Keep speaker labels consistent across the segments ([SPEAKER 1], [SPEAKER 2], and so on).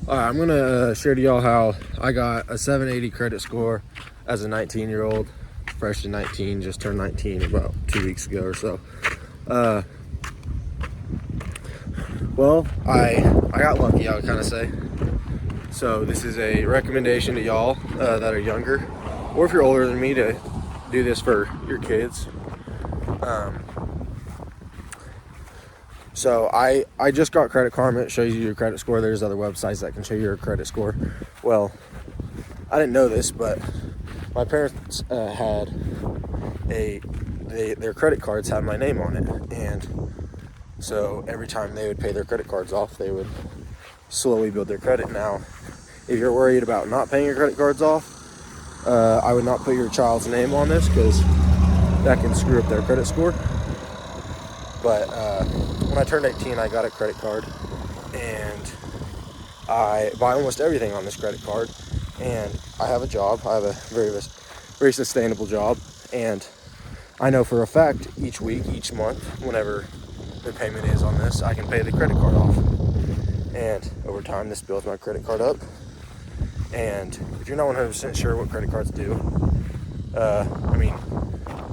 [SPEAKER 1] All right, I'm gonna share to y'all how I got a 780 credit score as a 19-year-old, fresh to 19, just turned 19 about 2 weeks ago or so. Well, I got lucky, I would kind of say. So this is a recommendation to y'all that are younger, or if you're older than me, to do this for your kids. So I just got Credit Karma. It shows you your credit score. There's other websites that can show you your credit score. Well, I didn't know this, but my parents had their credit cards had my name on it, and so every time they would pay their credit cards off, they would slowly build their credit. Now, if you're worried about not paying your credit cards off, I would not put your child's name on this because that can screw up their credit score. But when I turned 18, I got a credit card, and I buy almost everything on this credit card. And I have a job. I have a very sustainable job, and I know for a fact each week, each month, whenever the payment is on this, I can pay the credit card off. And over time, this builds my credit card up. And if you're not 100% sure what credit cards do,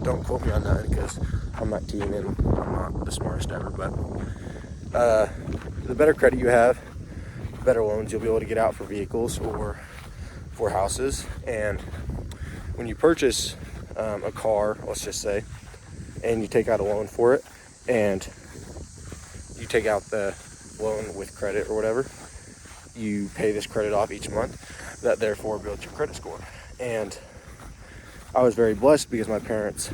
[SPEAKER 1] don't quote me on that because I'm 19 and I'm not the smartest ever. But the better credit you have, the better loans you'll be able to get out for vehicles or for houses. And when you purchase a car, let's just say, and you take out a loan for it, and you take out the loan with credit or whatever, you pay this credit off each month. That therefore builds your credit score. And I was very blessed because my parents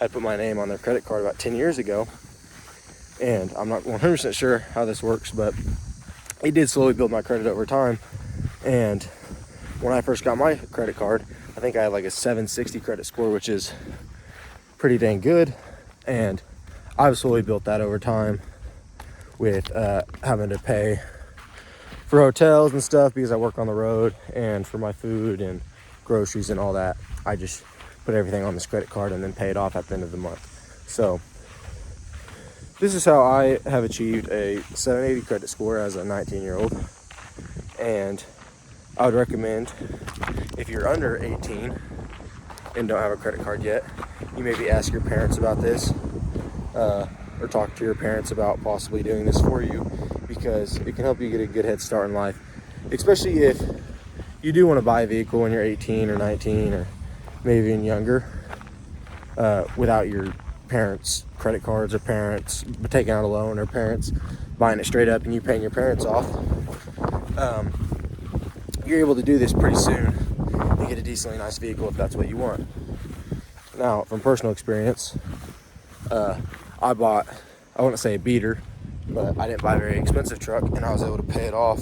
[SPEAKER 1] had put my name on their credit card about 10 years ago. And I'm not 100% sure how this works, but it did slowly build my credit over time. And when I first got my credit card, I think I had like a 760 credit score, which is pretty dang good. And I've slowly built that over time with having to pay for hotels and stuff because I work on the road, and for my food and groceries and all that. I just put everything on this credit card and then pay it off at the end of the month. So this is how I have achieved a 780 credit score as a 19-year-old. And I would recommend, if you're under 18 and don't have a credit card yet, you maybe ask your parents about this, or talk to your parents about possibly doing this for you, because it can help you get a good head start in life, especially if you do want to buy a vehicle when you're 18 or 19 or maybe even younger, without your parents' credit cards, or parents taking out a loan, or parents buying it straight up and you paying your parents off. You're able to do this pretty soon and get a decently nice vehicle if that's what you want. Now, from personal experience, I bought, I wouldn't say a beater, but I didn't buy a very expensive truck, and I was able to pay it off.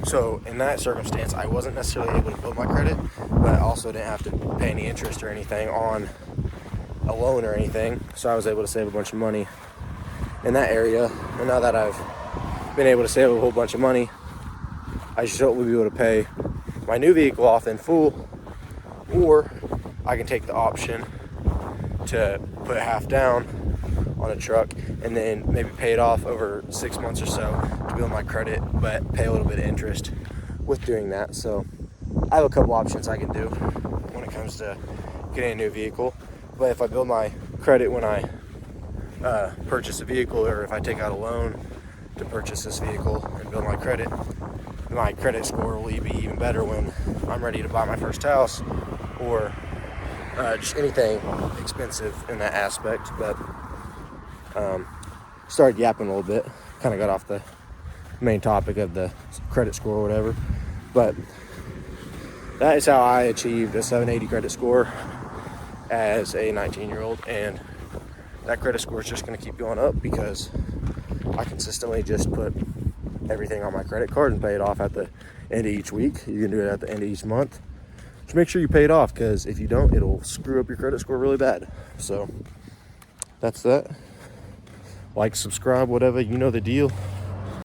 [SPEAKER 1] So in that circumstance, I wasn't necessarily able to build my credit, but I also didn't have to pay any interest or anything on a loan or anything. So I was able to save a bunch of money in that area. And now that I've been able to save a whole bunch of money, I should hopefully be able to pay my new vehicle off in full, or I can take the option to put half down on a truck and then maybe pay it off over 6 months or so to build my credit, but pay a little bit of interest with doing that. So I have a couple options I can do when it comes to getting a new vehicle. But if I build my credit when I purchase a vehicle, or if I take out a loan to purchase this vehicle and build my credit score will be even better when I'm ready to buy my first house, or just anything expensive in that aspect. But started yapping a little bit, kind of got off the main topic of the credit score or whatever. But that is how I achieved a 780 credit score as a 19-year-old, and that credit score is just going to keep going up because I consistently just put everything on my credit card and pay it off at the end of each week. You can do it at the end of each month. Just make sure you pay it off, because if you don't, it'll screw up your credit score really bad. So that's that. Like, subscribe, whatever, you know the deal.